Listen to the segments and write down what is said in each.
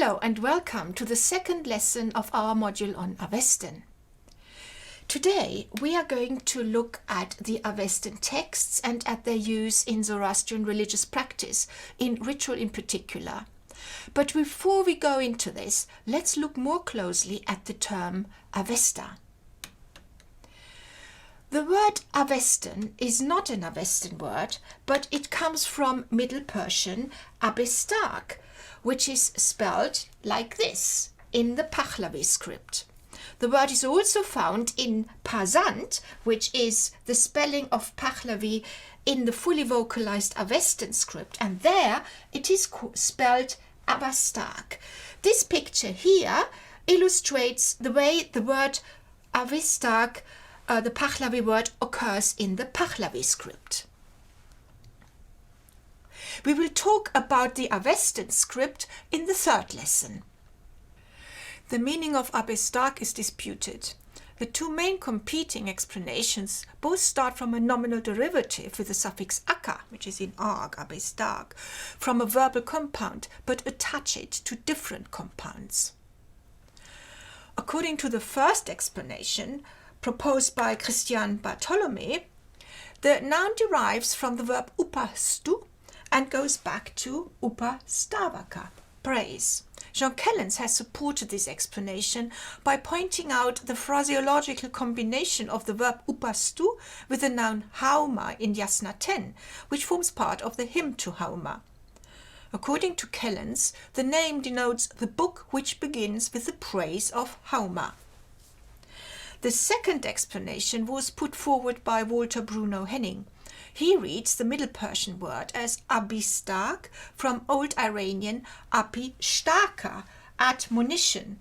Hello and welcome to the second lesson of our module on Avestan. Today we are going to look at the Avestan texts and at their use in Zoroastrian religious practice, in ritual in particular. But before we go into this, let's look more closely at the term Avesta. The word Avestan is not an Avestan word, but it comes from Middle Persian Avestak, which is spelled like this in the Pahlavi script. The word is also found in Pasant, which is the spelling of Pahlavi in the fully vocalized Avestan script, and there it is spelled Avestak. This picture here illustrates the way the word Avestak, the Pahlavi word, occurs in the Pahlavi script. We will talk about the Avestan script in the third lesson. The meaning of Avestak is disputed. The two main competing explanations both start from a nominal derivative with the suffix aka, which is in arg, Avestak, from a verbal compound, but attach it to different compounds. According to the first explanation, proposed by Christian Bartholomé, the noun derives from the verb upastu and goes back to upastavaka, praise. Jean Kellens has supported this explanation by pointing out the phraseological combination of the verb upastu with the noun hauma in Yasna 10, which forms part of the hymn to Hauma. According to Kellens, the name denotes the book which begins with the praise of Hauma. The second explanation was put forward by Walter Bruno Henning. He reads the Middle Persian word as abistak, from Old Iranian api shtaka, admonition.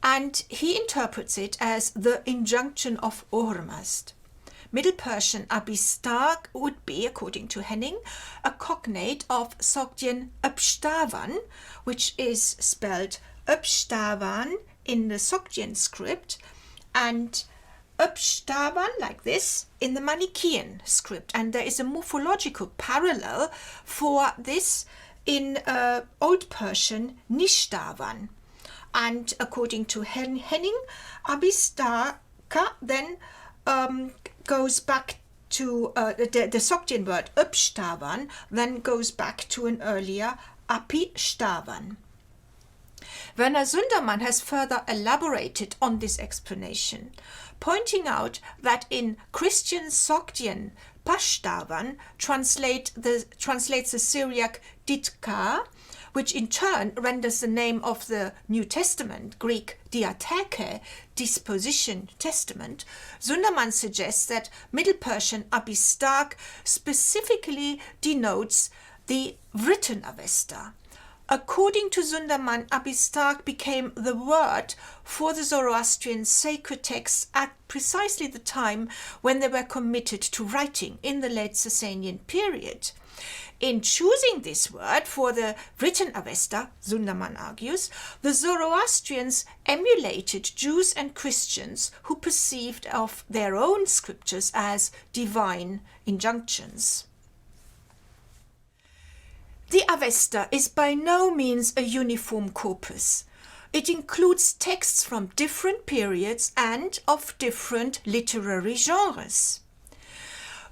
And he interprets it as the injunction of Ormazd. Middle Persian abistak would be, according to Henning, a cognate of Sogdian abstavan, which is spelled abstavan in the Sogdian script, and Abstavan, like this, in the Manichaean script. And there is a morphological parallel for this in Old Persian Nishtavan. And according to Henning, Abistaka then goes back to the Sogdian word Abstavan, then goes back to an earlier Apistavan. Werner Sundermann has further elaborated on this explanation, pointing out that in Christian Sogdian Pashtavan translates the Syriac ditka, which in turn renders the name of the New Testament, Greek diatheke, disposition, testament. Sundermann suggests that Middle Persian abistak specifically denotes the written Avesta. According to Sundermann, Abistak became the word for the Zoroastrian sacred texts at precisely the time when they were committed to writing in the late Sasanian period. In choosing this word for the written Avesta, Sundermann argues, the Zoroastrians emulated Jews and Christians who perceived of their own scriptures as divine injunctions. The Avesta is by no means a uniform corpus. It includes texts from different periods and of different literary genres.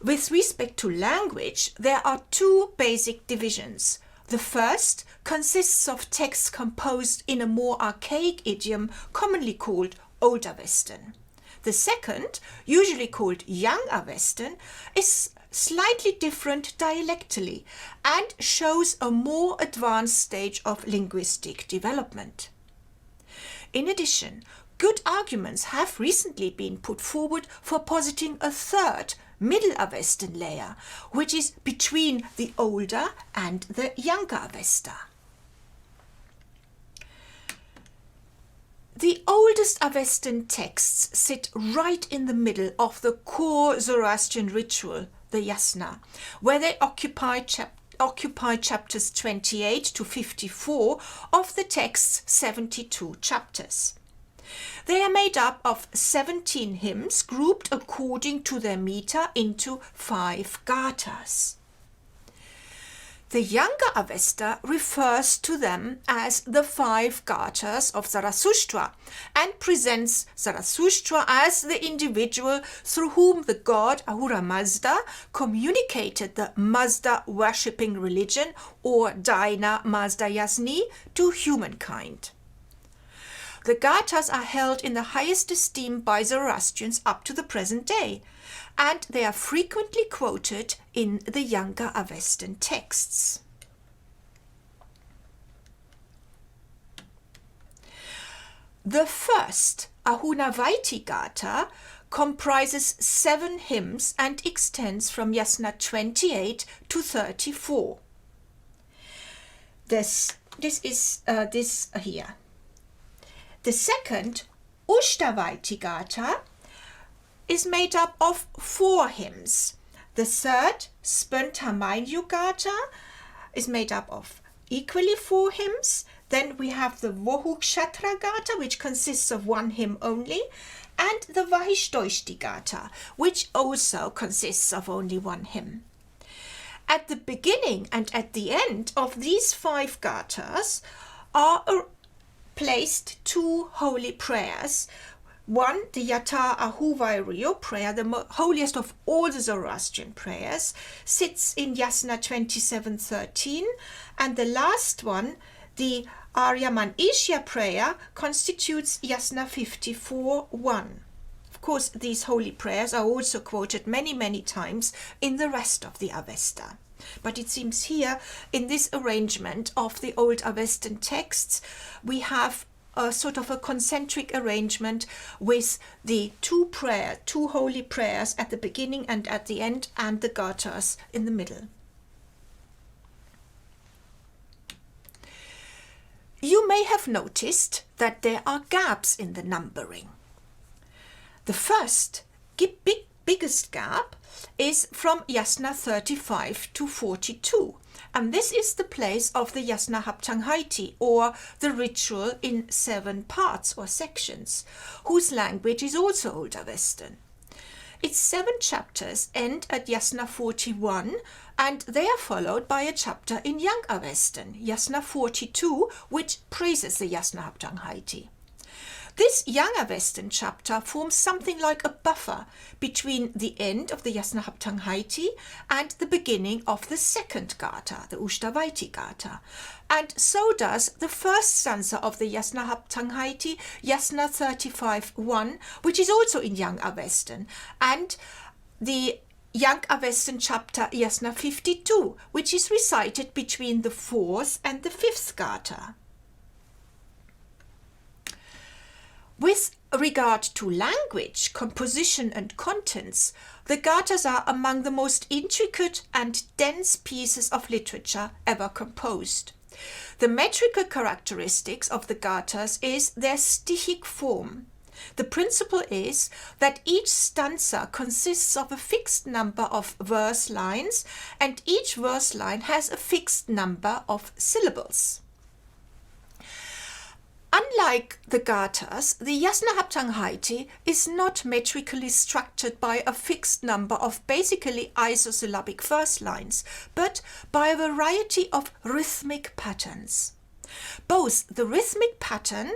With respect to language, there are two basic divisions. The first consists of texts composed in a more archaic idiom commonly called Old Avestan. The second, usually called Young Avestan, is slightly different dialectally and shows a more advanced stage of linguistic development. In addition, good arguments have recently been put forward for positing a third, Middle Avestan layer, which is between the older and the younger Avesta. The oldest Avestan texts sit right in the middle of the core Zoroastrian ritual, the Yasna, where they occupy chapters 28 to 54 of the text's 72 chapters. They are made up of 17 hymns grouped according to their meter into 5 gathas. The Younger Avesta refers to them as the 5 gathas of Zarathustra and presents Zarathustra as the individual through whom the god Ahura Mazda communicated the Mazda worshipping religion, or Daina Mazda Yasni, to humankind. The gathas are held in the highest esteem by Zoroastrians up to the present day, and they are frequently quoted in the Younger Avestan texts. The first Ahunavaiti Gatha comprises 7 hymns and extends from Yasna 28 to 34. This is this here. The second Ushtavaiti Gatha is made up of 4 hymns. The third Spöntamanyu Gatha is made up of equally 4 hymns. Then we have the Vohukshatra Gatha, which consists of 1 hymn only, and the Vahishtoishti Gatha, which also consists of only 1 hymn. At the beginning and at the end of these 5 gathas are placed 2 holy prayers. One, the Yata Ahuvairyo prayer, the holiest of all the Zoroastrian prayers, sits in Yasna 27:13, and the last one, the Aryaman Ishya prayer, constitutes Yasna 54:1. Of course, these holy prayers are also quoted many, many times in the rest of the Avesta. But it seems here, in this arrangement of the old Avestan texts, we have a sort of a concentric arrangement with the 2 holy prayers at the beginning and at the end, and the gathas in the middle. You may have noticed that there are gaps in the numbering. The first, biggest gap is from Yasna 35 to 42, and this is the place of the Yasna Haptanghaiti, or the ritual in 7 parts or sections, whose language is also Old Avestan. Its 7 chapters end at Yasna 41, and they are followed by a chapter in Young Avestan, Yasna 42, which praises the Yasna Haptanghaiti. This Young Avestan chapter forms something like a buffer between the end of the Yasna Haptanghaiti and the beginning of the second Gatha, the Ushtavaiti Gatha. And so does the first stanza of the Yasna Haptanghaiti, Yasna 35:1, which is also in Young Avestan, and the Young Avestan chapter Yasna 52, which is recited between the 4th and the 5th Gatha. With regard to language, composition and contents, the gathas are among the most intricate and dense pieces of literature ever composed. The metrical characteristics of the gathas is their stichic form. The principle is that each stanza consists of a fixed number of verse lines, and each verse line has a fixed number of syllables. Unlike the gathas, the Yasna Haptanghaiti is not metrically structured by a fixed number of basically isosyllabic verse lines, but by a variety of rhythmic patterns. Both the rhythmic pattern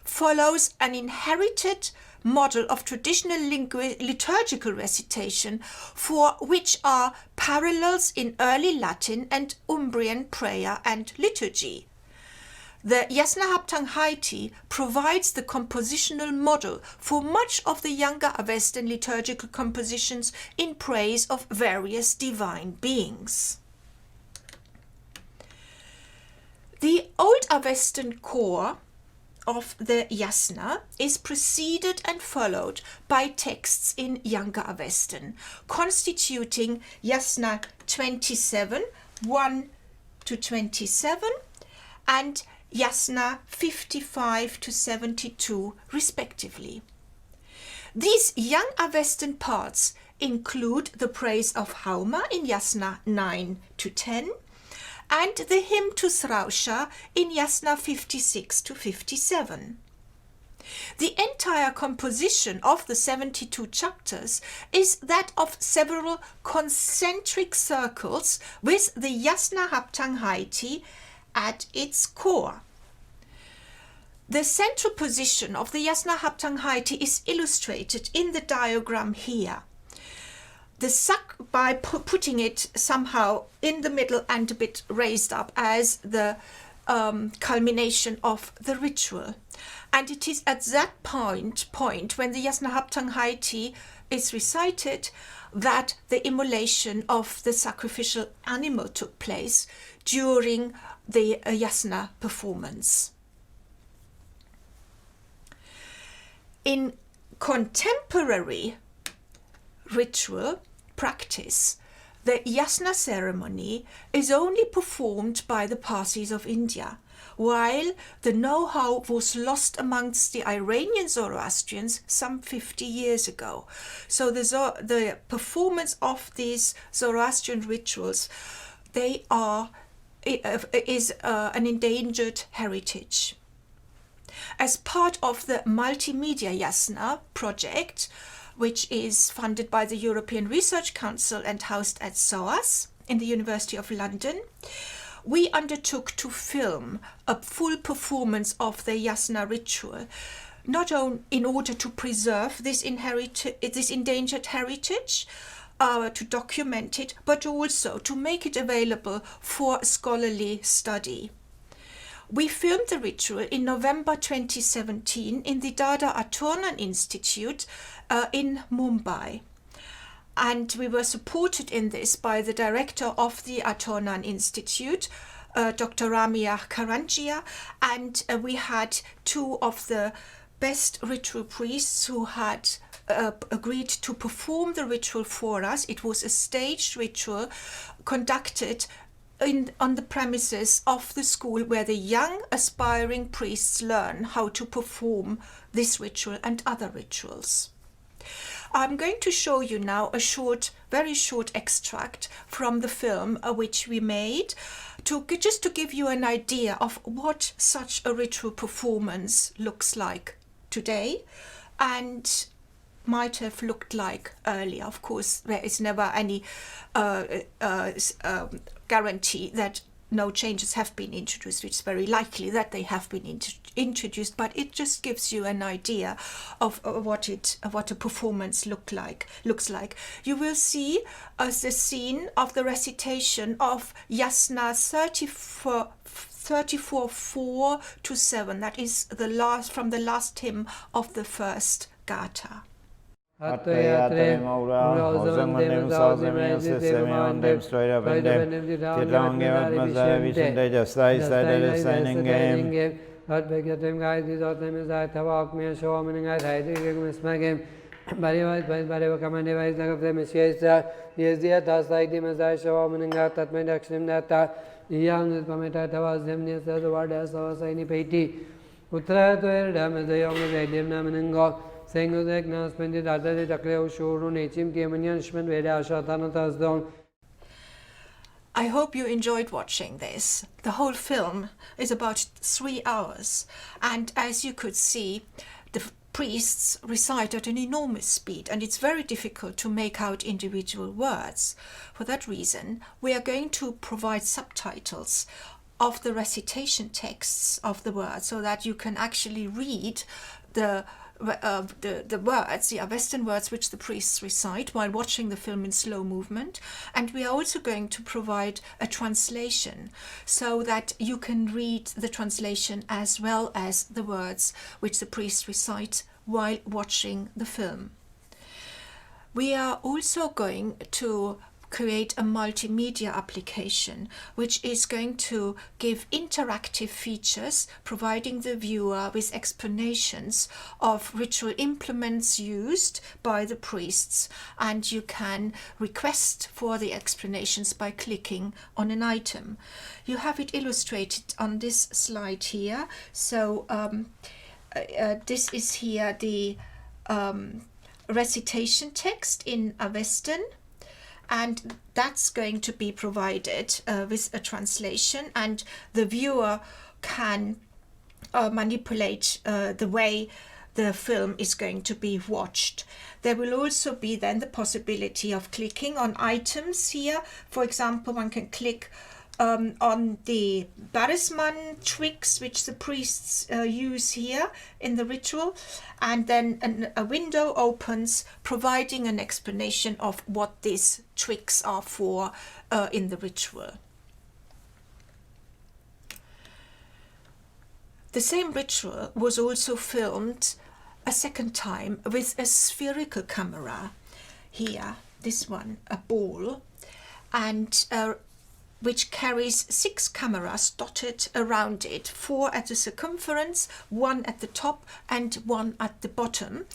follows an inherited model of traditional liturgical recitation, for which are parallels in early Latin and Umbrian prayer and liturgy. The Yasna Haptanghaiti provides the compositional model for much of the Younger Avestan liturgical compositions in praise of various divine beings. The Old Avestan core of the Yasna is preceded and followed by texts in Younger Avestan, constituting Yasna 27, 1 to 27, and Yasna 55 to 72, respectively. These Young Avestan parts include the praise of Hauma in Yasna 9 to 10, and the hymn to Srausha in Yasna 56 to 57. The entire composition of the 72 chapters is that of several concentric circles with the Yasna Haptang Haiti at its core. The central position of the Yasna Haptang Haiti is illustrated in the diagram here. By putting it somehow in the middle and a bit raised up as the culmination of the ritual. And it is at that point when the Yasna Haptang Haiti is recited that the immolation of the sacrificial animal took place during the Yasna performance. In contemporary ritual practice, the Yasna ceremony is only performed by the Parsis of India, while the know-how was lost amongst the Iranian Zoroastrians some 50 years ago. So the performance of these Zoroastrian rituals, is an endangered heritage. As part of the Multimedia Yasna project, which is funded by the European Research Council and housed at SOAS in the University of London, we undertook to film a full performance of the Yasna ritual, not only in order to preserve this endangered heritage, to document it, but also to make it available for scholarly study. We filmed the ritual in November 2017 in the Dada Atornan Institute in Mumbai. And we were supported in this by the director of the Atornan Institute, Dr. Ramia Karanjia, and we had two of the best ritual priests who had agreed to perform the ritual for us. It was a staged ritual conducted on the premises of the school where the young aspiring priests learn how to perform this ritual and other rituals. I'm going to show you now a very short extract from the film which we made, just to give you an idea of what such a ritual performance looks like today and might have looked like earlier. Of course, there is never any guarantee that no changes have been introduced. It's very likely that they have been introduced, but it just gives you an idea of what a performance looks like. You will see the scene of the recitation of Yasna 34:4 to 7. That is from the last hymn of the first Gatha. I hope you enjoyed watching this. The whole film is about 3 hours, and as you could see, the priests recite at an enormous speed, and it's very difficult to make out individual words. For that reason, we are going to provide subtitles of the recitation texts of the words so that you can actually read the words, the Avestan words which the priests recite while watching the film in slow movement. And we are also going to provide a translation so that you can read the translation as well as the words which the priests recite while watching the film. We are also going to create a multimedia application which is going to give interactive features, providing the viewer with explanations of ritual implements used by the priests, and you can request for the explanations by clicking on an item. You have it illustrated on this slide here. So this is here the recitation text in Avestan, and that's going to be provided with a translation, and the viewer can manipulate the way the film is going to be watched. There will also be then the possibility of clicking on items here. For example, one can click on the Barisman twigs which the priests use here in the ritual, and then a window opens providing an explanation of what these twigs are for in the ritual. The same ritual was also filmed a second time with a spherical camera. Here, this one, a ball, and which carries 6 cameras dotted around it, 4 at the circumference, 1 at the top and 1 at the bottom.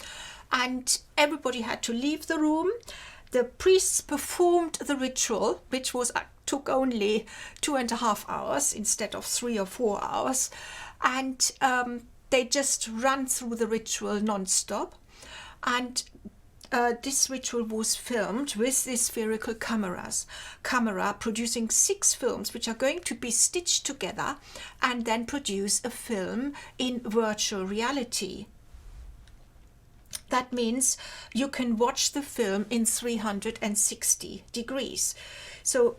And everybody had to leave the room. The priests performed the ritual, which took only 2.5 hours instead of 3 or 4 hours. And they just ran through the ritual non-stop. And this ritual was filmed with these spherical camera producing 6 films which are going to be stitched together and then produce a film in virtual reality. That means you can watch the film in 360 degrees. So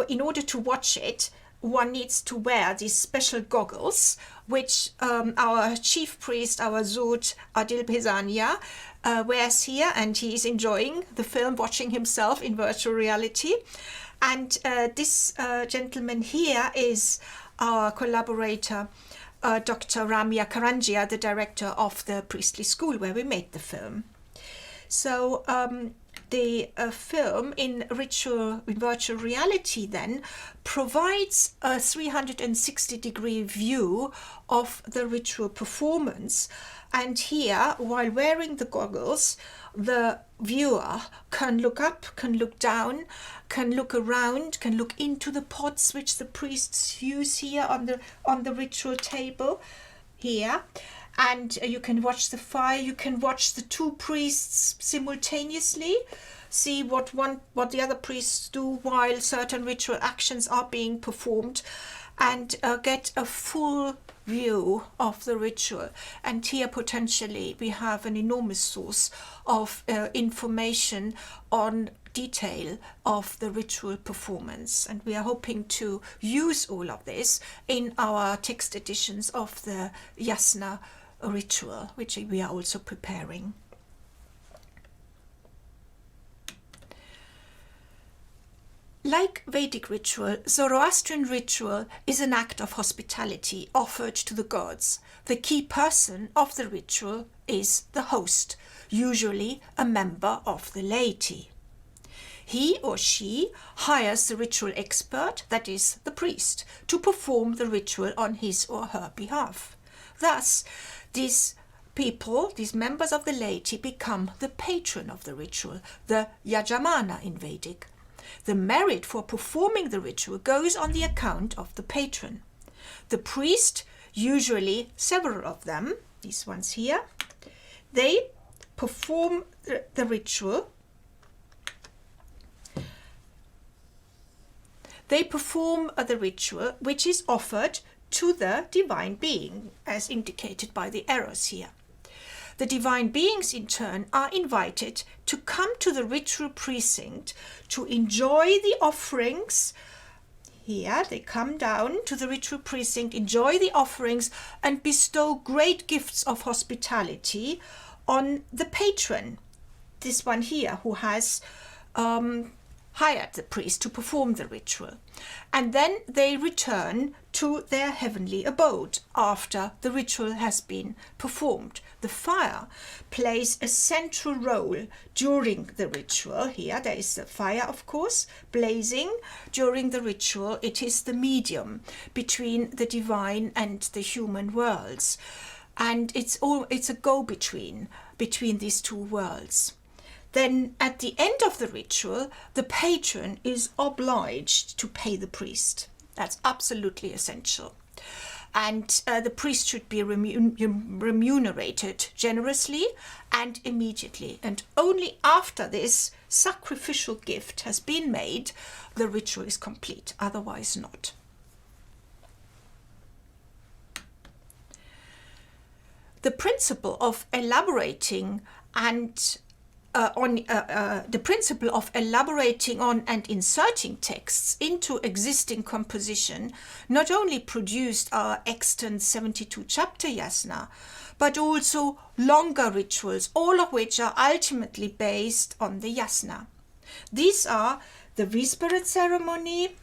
in order to watch it, one needs to wear these special goggles, which our chief priest, our Zod Adil Pesania, wears here, and he is enjoying the film, watching himself in virtual reality. And this gentleman here is our collaborator, Dr. Ramya Karanjia, the director of the priestly school where we made the film. So the film in virtual reality then provides a 360-degree view of the ritual performance. And here, while wearing the goggles, the viewer can look up, can look down, can look around, can look into the pots which the priests use here on the ritual table here. And you can watch the fire, you can watch the 2 priests simultaneously, see what the other priests do while certain ritual actions are being performed, and get a full view of the ritual. And here potentially we have an enormous source of information on detail of the ritual performance, and we are hoping to use all of this in our text editions of the Yasna ritual, which we are also preparing. Like Vedic ritual, Zoroastrian ritual is an act of hospitality offered to the gods. The key person of the ritual is the host, usually a member of the laity. He or she hires the ritual expert, that is, the priest, to perform the ritual on his or her behalf. Thus, these people, these members of the laity, become the patron of the ritual, the yajamana in Vedic. The merit for performing the ritual goes on the account of the patron. The priest, usually several of them, these ones here, they perform the ritual. They perform the ritual which is offered to the divine being, as indicated by the arrows here. The divine beings, in turn, are invited to come to the ritual precinct to enjoy the offerings. Here they come down to the ritual precinct, enjoy the offerings, and bestow great gifts of hospitality on the patron, this one here, who has hired the priest to perform the ritual. And then they return to their heavenly abode after the ritual has been performed. The fire plays a central role during the ritual. Here there is the fire, of course, blazing during the ritual. It is the medium between the divine and the human worlds. And it's a go-between between these 2 worlds. Then at the end of the ritual, the patron is obliged to pay the priest. That's absolutely essential. And the priest should be remunerated generously and immediately. And only after this sacrificial gift has been made, the ritual is complete, otherwise not. the principle of elaborating on and inserting texts into existing composition not only produced our extant 72 chapter yasna, but also longer rituals, all of which are ultimately based on the yasna. These are the Vízpered ceremony,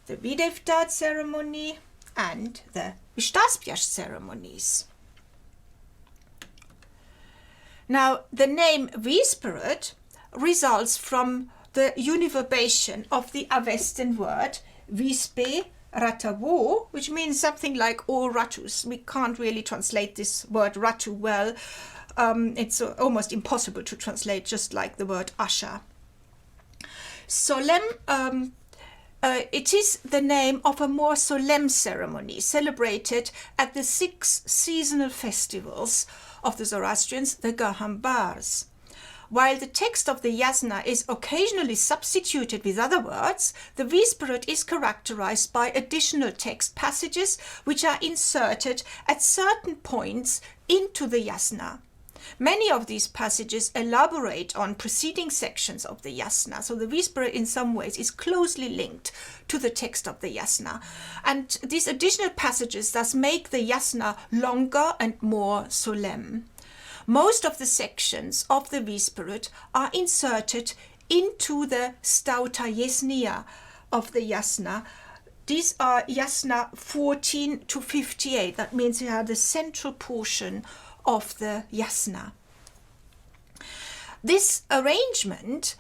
the Videvdat ceremony, and the Vistaspiash ceremonies. Now, the name Vízpered results from the univerbation of the Avestan word Vízpe Ratavo, which means something like all ratus. We can't really translate this word ratu well. It's almost impossible to translate, just like the word asha. Solemn, it is the name of a more solemn ceremony celebrated at the 6 seasonal festivals of the Zoroastrians, the Gahambars. While the text of the yasna is occasionally substituted with other words, the Vízpered is characterized by additional text passages which are inserted at certain points into the yasna. Many of these passages elaborate on preceding sections of the yasna, so the Vízpered in some ways is closely linked to the text of the yasna. And these additional passages thus make the yasna longer and more solemn. Most of the sections of the Vízpered are inserted into the stauta yesnia of the yasna. These are yasna 14 to 58. That means they are the central portion of the yasna. This arrangement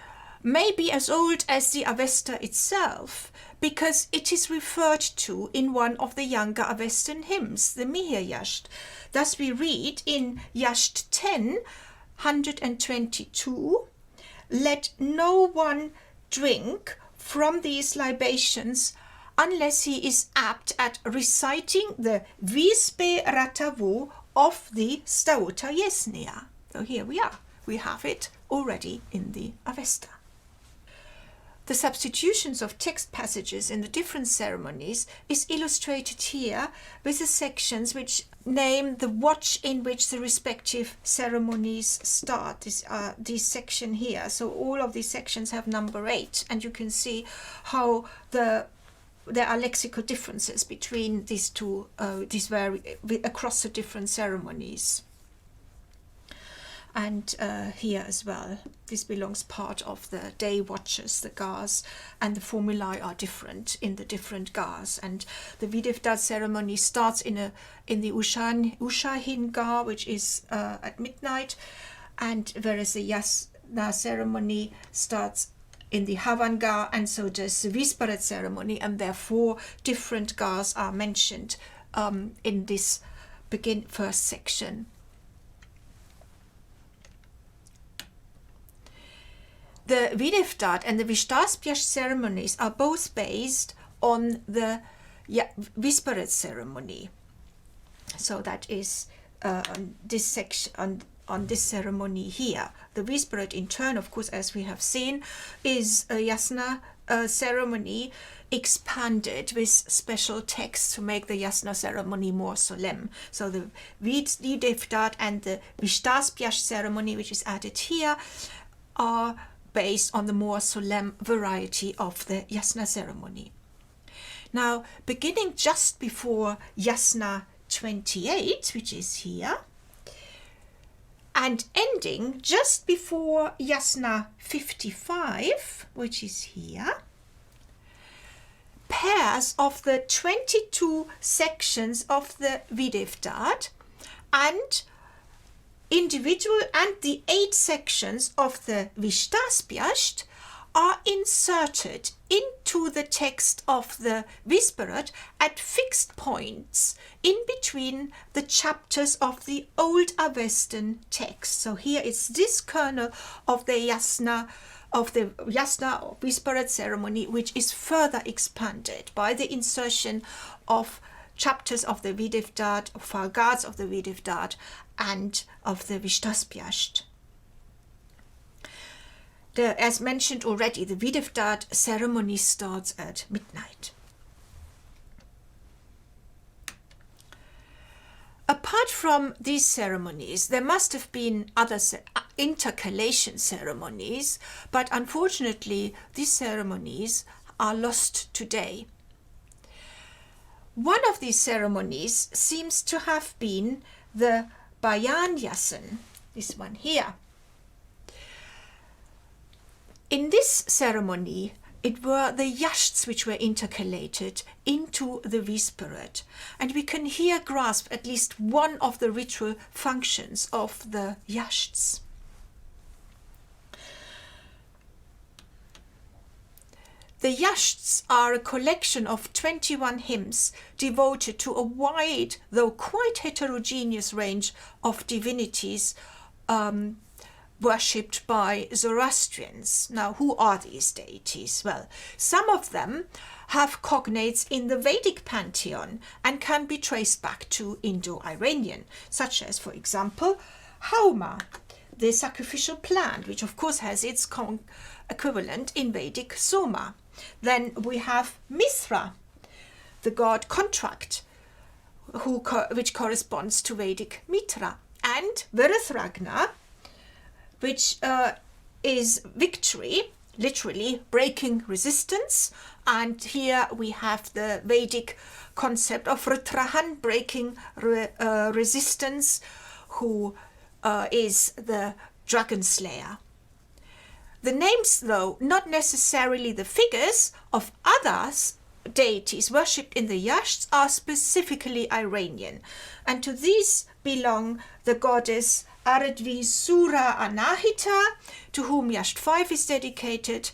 may be as old as the Avesta itself, because it is referred to in one of the Younger Avestan hymns, the Mihir Yasht. Thus we read in Yasht 10, 122, "Let no one drink from these libations unless he is apt at reciting the Vízpe Ratavo of the Stauta Yesnia." So here we are. We have it already in the Avesta. The substitutions of text passages in the different ceremonies is illustrated here with the sections which name the watch in which the respective ceremonies start. This section here. So all of these sections have number 8, and you can see how there are lexical differences between these two, across the different ceremonies. And here as well, this belongs part of the day watches, the gars, and the formulae are different in the different gars. And the Videvdat ceremony starts in the Ushahin gar, which is at midnight, and whereas the Yasna ceremony starts in the Havan gar, and so does the Vízpered ceremony, and therefore different gars are mentioned in this first section. The Videvdat and the Vistaspiash ceremonies are both based on the Vízpered ceremony. So that is on this section, on this ceremony here. The Vízpered in turn, of course, as we have seen, is a yasna ceremony expanded with special texts to make the yasna ceremony more solemn. So the Videvdat and the Vistaspiash ceremony, which is added here, are based on the more solemn variety of the yasna ceremony. Now, beginning just before yasna 28, which is here, and ending just before yasna 55, which is here, pairs of the 22 sections of the Videvdat and individual and the 8 sections of the Vistaspiash are inserted into the text of the Vízpered at fixed points in between the chapters of the Old Avestan text. So here it's this kernel of the yasna or Vízpered ceremony, which is further expanded by the insertion of chapters of the Videvdat, of Fargads of the Videvdat, and of the Vistaspiash. As mentioned already, the Videvdat ceremony starts at midnight. Apart Apart from these ceremonies, there must have been other intercalation ceremonies, but unfortunately these ceremonies are lost today. One of these ceremonies seems to have been the Bayan Yasin, this one here. In this ceremony, it were the yashts which were intercalated into the Vispirit, and we can here grasp at least one of the ritual functions of the yashts. The yashts are a collection of 21 hymns devoted to a wide, though quite heterogeneous range of divinities worshipped by Zoroastrians. Now, who are these deities? Well, some of them have cognates in the Vedic pantheon and can be traced back to Indo-Iranian, such as, for example, Hauma, the sacrificial plant, which of course has its equivalent in Vedic Soma. Then we have Mithra, the god contract, which corresponds to Vedic Mitra, and Virithragna, which is victory, literally breaking resistance. And here we have the Vedic concept of Rutrahan, breaking resistance, who is the dragon slayer. The names, though, not necessarily the figures of others deities worshipped in the yashts, are specifically Iranian, and to these belong the goddess Aradvisura Anahita, to whom Yasht 5 is dedicated,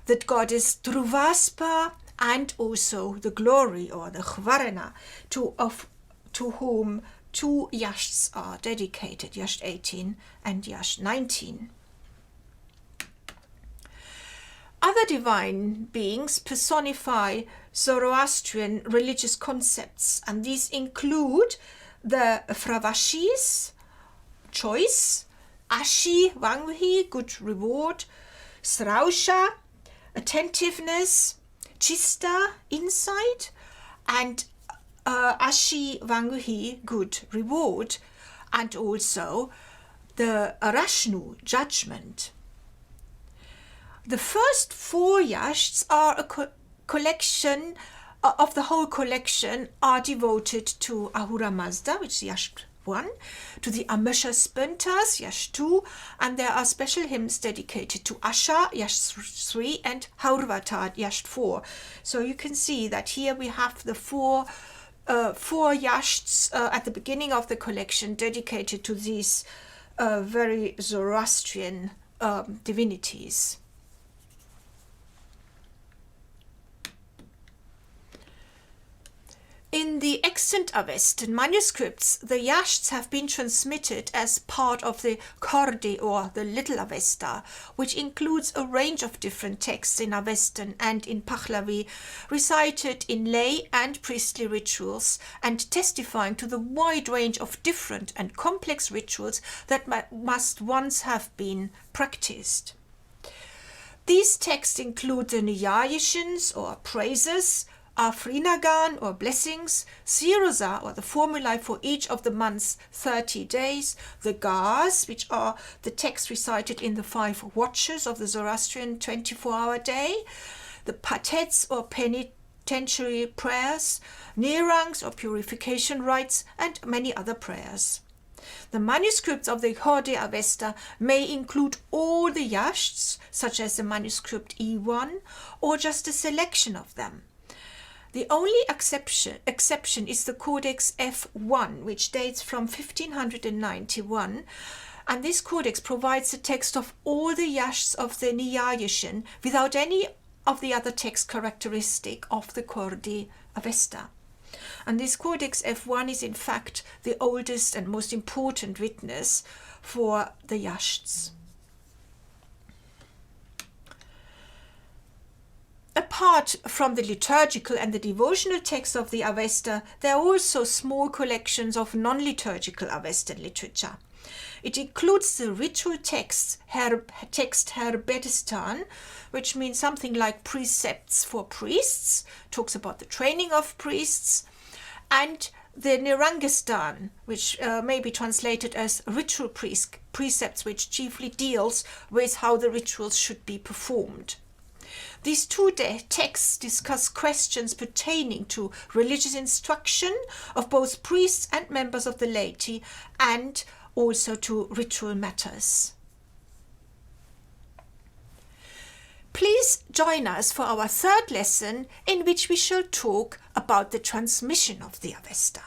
the goddess Druvaspa, and also the glory, or the Khvarana, to whom two yashts are dedicated, Yasht 18 and Yasht 19. Other divine beings personify Zoroastrian religious concepts, and these include the Fravashis, choice, Ashi, Wanghi, good reward, Srausha, attentiveness, Chista, insight, and Ashi, Wanghi, good reward, and also the Arashnu, judgment. The first four yashts are a collection of the whole collection are devoted to Ahura Mazda, which is Yasht 1, to the Amesha Spentas, Yasht 2, and there are special hymns dedicated to Asha, Yasht 3, and Haurvatad, Yasht 4. So you can see that here we have the four yashts at the beginning of the collection dedicated to these very Zoroastrian divinities. In the extant Avestan manuscripts, the yashts have been transmitted as part of the Kordi, or the Little Avesta, which includes a range of different texts in Avestan and in Pahlavi, recited in lay and priestly rituals, and testifying to the wide range of different and complex rituals that must once have been practiced. These texts include the Niyayishins, or praises, Afrinagan, or blessings, Siroza, or the formulae for each of the month's 30 days, the Gas, which are the texts recited in the 5 watches of the Zoroastrian 24-hour day, the Patets, or penitentiary prayers, Nirangs, or purification rites, and many other prayers. The manuscripts of the Horde Avesta may include all the yashts, such as the manuscript E1, or just a selection of them. The only exception is the Codex F1, which dates from 1591, and this codex provides the text of all the yashts of the Niyayishin without any of the other text characteristic of the Kordi Avesta. And this Codex F1 is in fact the oldest and most important witness for the yashts. Apart from the liturgical and the devotional texts of the Avesta, there are also small collections of non-liturgical Avestan literature. It includes the ritual text Herbedistan, which means something like precepts for priests, talks about the training of priests, and the Nirangistan, which may be translated as ritual precepts, which chiefly deals with how the rituals should be performed. These two texts discuss questions pertaining to religious instruction of both priests and members of the laity, and also to ritual matters. Please join us for our third lesson, in which we shall talk about the transmission of the Avesta.